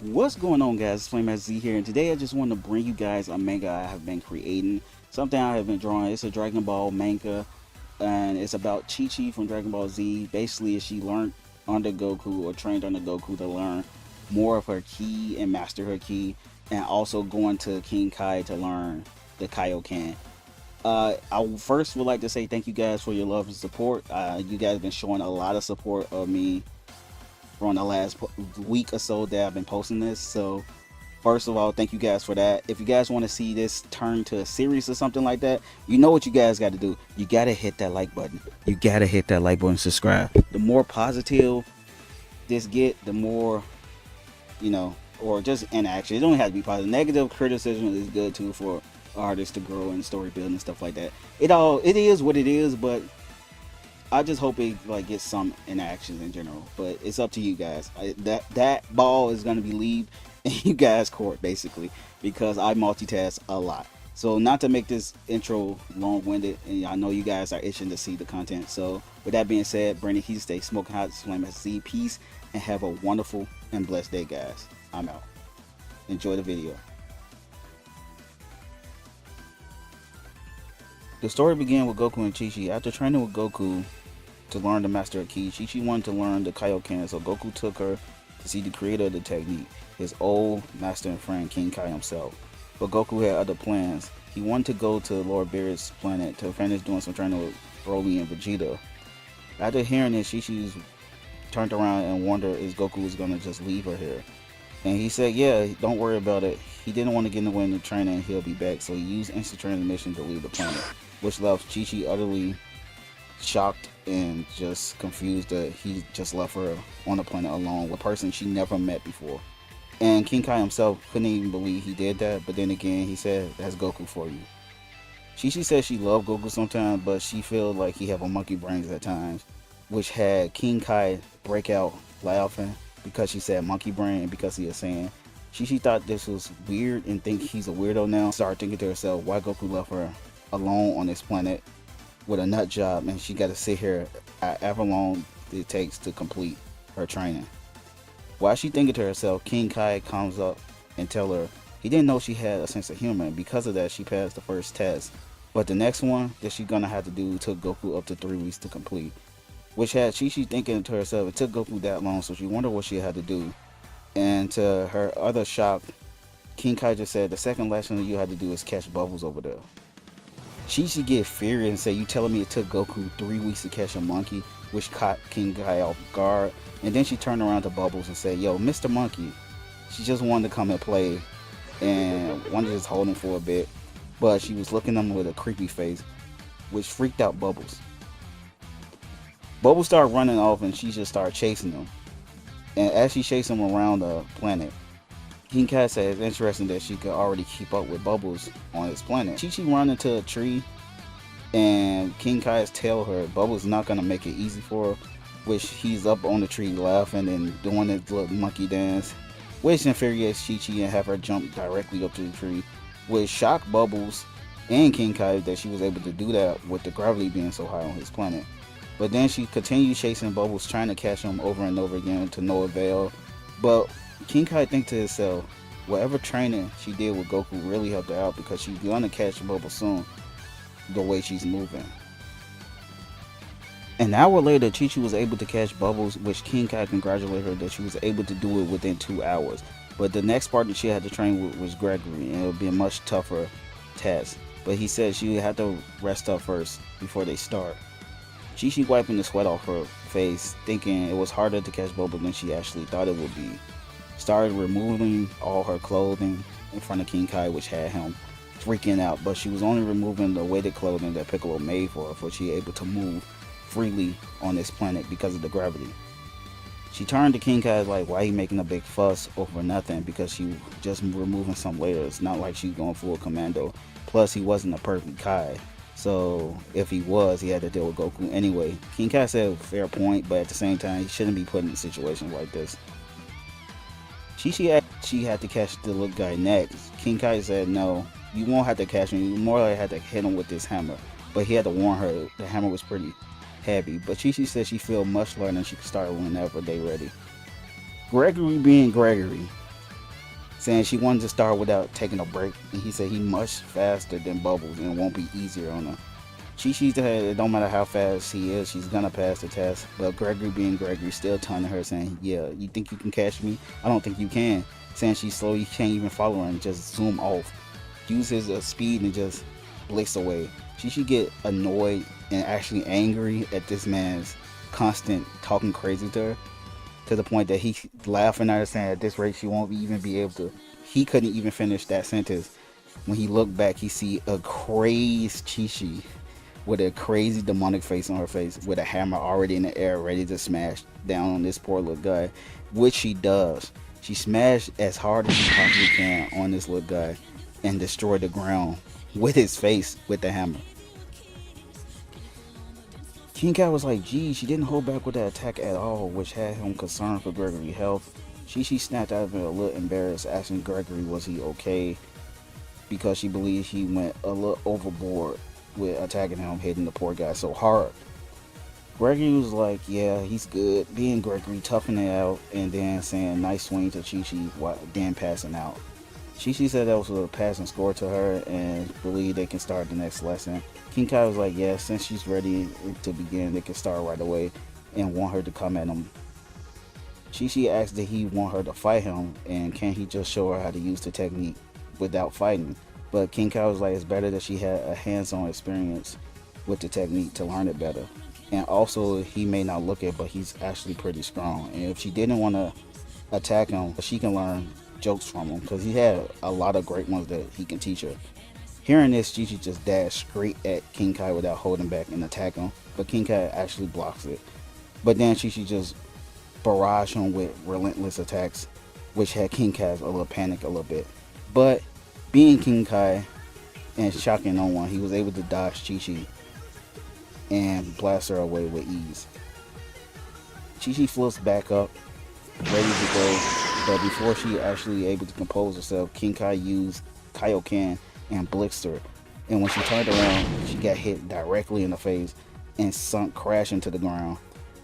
What's going on, guys? It's FlameMasterZ here, and today I just want to bring you guys a manga I have been creating. Something I have been drawing. It's a Dragon Ball manga, and it's about ChiChi from Dragon Ball Z. Basically, she learned under Goku or trained under Goku to learn more of her ki and master her ki, and also going to King Kai to learn the Kaio-Ken. I first would like to say thank you guys for your love and support. You guys have been showing a lot of support of me from the last week or so that I've been posting this. So first of all, thank you guys for that. If you guys want to see this turn to a series or something like that, you know what you guys got to do. You got to hit that like button. You got to hit that like button, subscribe. The more positive this get, the more, or just inaction. It don't have to be positive. Negative criticism is good too for artists to grow and story building and stuff like that. It is what it is, but I just hope it like gets some interactions in general, but it's up to you guys. That ball is gonna be leave in you guys' court basically because I multitask a lot. So not to make this intro long-winded, and I know you guys are itching to see the content. So with that being said, Brandon Keys, stay smoking hot, FlameMasterZ, peace, and have a wonderful and blessed day, guys. I'm out. Enjoy the video. The story began with Goku and ChiChi. After training with Goku to learn the master of ki, ChiChi wanted to learn the Kaio-Ken, so Goku took her to see the creator of the technique, his old master and friend King Kai himself. But Goku had other plans. He wanted to go to Lord Beerus' planet to finish doing some training with Broly and Vegeta. After hearing this, ChiCi turned around and wondered if Goku was going to just leave her here. And he said, yeah, don't worry about it. He didn't want to get in the way of the training and he'll be back, so he used instant transmission to leave the planet, which left ChiCi utterly shocked and just confused that he just left her on the planet alone with a person she never met before. And King Kai himself couldn't even believe he did that, but then again he said, that's Goku for you. ChiCi said she loved Goku sometimes, but she felt like he have a monkey brains at times, which had King Kai break out laughing because she said monkey brain and because he was saying she thought this was weird and think he's a weirdo now. Started thinking to herself why Goku left her alone on this planet with a nut job and she got to sit here however long it takes to complete her training. While she thinking to herself, King Kai comes up and tell her he didn't know she had a sense of humor, and because of that she passed the first test, but the next one that she's gonna have to do took Goku up to 3 weeks to complete, which had ChiCi thinking to herself it took Goku that long, so she wondered what she had to do. And to her other shock, King Kai just said the second lesson you had to do is catch bubbles over there. ChiCi get furious and say, you telling me it took Goku 3 weeks to catch a monkey, which caught King Kai off guard. And then she turned around to Bubbles and said, yo, Mr. Monkey. She just wanted to come and play and wanted to just hold him for a bit, but she was looking at him with a creepy face, which freaked out Bubbles. Bubbles started running off and she just started chasing him. And as she chased him around the planet, King Kai said it's interesting that she could already keep up with Bubbles on his planet. ChiCi run into a tree and King Kai tell her Bubbles not gonna make it easy for her, which he's up on the tree laughing and doing his little monkey dance, which infuriates ChiCi and have her jump directly up to the tree, which shocked Bubbles and King Kai that she was able to do that with the gravity being so high on his planet. But then she continued chasing Bubbles, trying to catch him over and over again to no avail. But King Kai think to himself, whatever training she did with Goku really helped her out because she's gonna catch Bubbles soon, the way she's moving. An hour later, ChiCi was able to catch Bubbles, which King Kai congratulated her that she was able to do it within 2 hours. But the next partner she had to train with was Gregory, and it would be a much tougher task. But he said she would have to rest up first before they start. ChiCi wiping the sweat off her face, thinking it was harder to catch Bubbles than she actually thought it would be. Started removing all her clothing in front of King Kai, which had him freaking out, but she was only removing the weighted clothing that Piccolo made for her, for she able to move freely on this planet because of the gravity. She turned to King Kai like, why he making a big fuss over nothing, because she just removing some later. It's not like she's going full commando. Plus he wasn't a perfect Kai, so if he was, he had to deal with Goku anyway. King Kai said fair point, but at the same time he shouldn't be put in situations like this. She had to catch the little guy next. King Kai said no, you won't have to catch him, you more like had to hit him with this hammer, but he had to warn her the hammer was pretty heavy. But ChiCi said she feel much lighter and she could start whenever they ready. Gregory being Gregory saying she wanted to start without taking a break, and he said he much faster than Bubbles and won't be easier on her. ChiCi said it don't matter how fast he is, she's gonna pass the test. But Gregory, being Gregory, still taunting her, saying, "Yeah, you think you can catch me? I don't think you can." Saying she's slow, you can't even follow her, and just zoom off. Use his speed and just blitz away. ChiCi get annoyed and actually angry at this man's constant talking crazy to her, to the point that he's laughing at her, saying at this rate she won't even be able to. He couldn't even finish that sentence. When he looked back, he see a crazed ChiCi with a crazy demonic face on her face, with a hammer already in the air ready to smash down on this poor little guy, which she does. She smashed as hard as she possibly can on this little guy and destroyed the ground with his face with the hammer. King Kai was like, "Gee, she didn't hold back with that attack at all," which had him concerned for Gregory's health. ChiCi snapped out of it a little embarrassed, asking Gregory was he okay, because she believed he went a little overboard with attacking him, hitting the poor guy so hard. Gregory was like, "Yeah, he's good," being Gregory, toughing it out, and then saying nice swing to ChiCi while then passing out. ChiCi said that was a passing score to her and believed they can start the next lesson. King Kai was like, "Yeah, since she's ready to begin, they can start right away," and want her to come at him. ChiCi asked did he want her to fight him, and can he just show her how to use the technique without fighting. But King Kai was like, it's better that she had a hands-on experience with the technique to learn it better. And also, he may not look it, but he's actually pretty strong. And if she didn't want to attack him, she can learn jokes from him, because he had a lot of great ones that he can teach her. Hearing this, ChiCi just dashed straight at King Kai without holding back and attack him, but King Kai actually blocks it. But then ChiCi just barraged him with relentless attacks, which had King Kai a little panic a little bit. But being King Kai and shocking no one, he was able to dodge ChiCi and blast her away with ease. ChiCi flips back up, ready to go, but before she actually able to compose herself, King Kai used Kaio-Ken and blitzed her. And when she turned around, she got hit directly in the face and sunk crashing to the ground.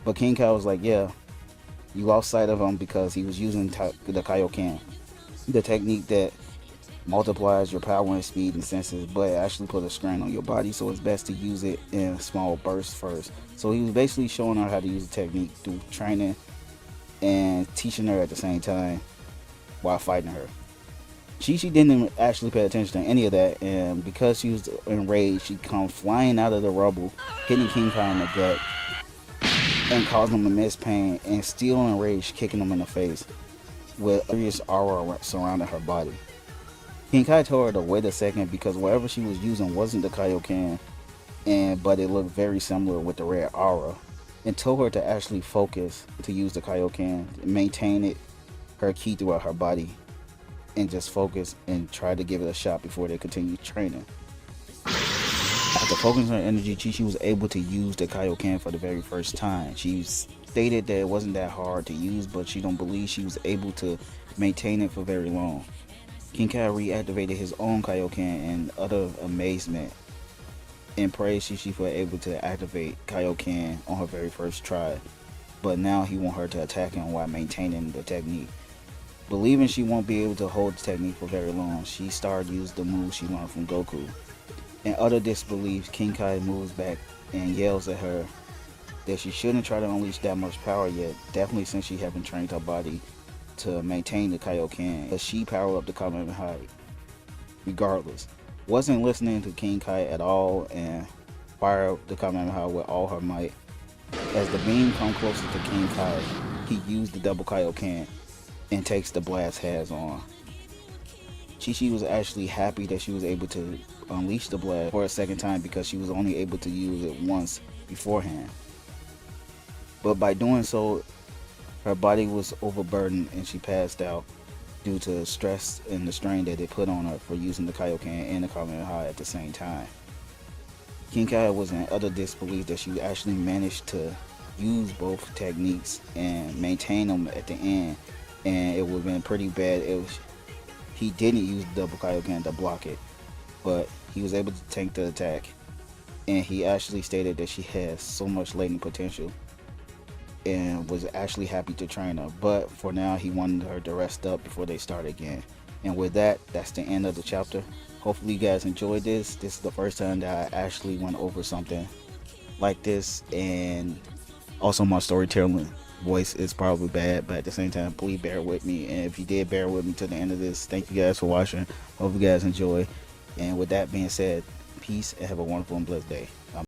But King Kai was like, "Yeah, you lost sight of him because he was using the Kaio-Ken, the technique that multiplies your power and speed and senses, but it actually put a strain on your body, so it's best to use it in small bursts first." So he was basically showing her how to use the technique through training and teaching her at the same time while fighting her. ChiCi didn't actually pay attention to any of that, and because she was enraged, she come flying out of the rubble, hitting King Kai in the gut and causing him immense pain, and still enraged, kicking him in the face with a serious aura surrounding her body. King Kai told her to wait a second because whatever she was using wasn't the Kaio-Ken, but it looked very similar with the red aura, and told her to actually focus to use the Kaio-Ken, maintain it, her ki throughout her body, and just focus and try to give it a shot before they continue training. After focusing her energy, ChiCi was able to use the Kaio-Ken for the very first time. She stated that it wasn't that hard to use, but she don't believe she was able to maintain it for very long. King Kai reactivated his own Kaio-Ken in utter amazement and praised ChiCi for able to activate Kaio-Ken on her very first try, but now he want her to attack him while maintaining the technique. Believing she won't be able to hold the technique for very long, she started using the moves she learned from Goku. In utter disbelief, King Kai moves back and yells at her that she shouldn't try to unleash that much power yet, definitely since she haven't trained her body to maintain the Kaio-Ken, but she powered up the Kamehameha regardless. Wasn't listening to King Kai at all and fired up the Kamehameha with all her might. As the beam come closer to King Kai, he used the double Kaio-Ken and takes the blast heads on. ChiCi was actually happy that she was able to unleash the blast for a second time because she was only able to use it once beforehand. But by doing so, her body was overburdened and she passed out due to stress and the strain that it put on her for using the Kaio-Ken and the Kamehameha at the same time. King Kai was in utter disbelief that she actually managed to use both techniques and maintain them at the end, and it would have been pretty bad if he didn't use the double Kaio-Ken to block it, but he was able to tank the attack, and he actually stated that she has so much latent potential and was actually happy to train her, but for now he wanted her to rest up before they start again. And with that, that's the end of the chapter. Hopefully you guys enjoyed this. This is the first time that I actually went over something like this, and also my storytelling voice is probably bad, but at the same time, please bear with me. And if you did bear with me to the end of this, thank you guys for watching. Hope you guys enjoy. And with that being said, peace and have a wonderful and blessed day.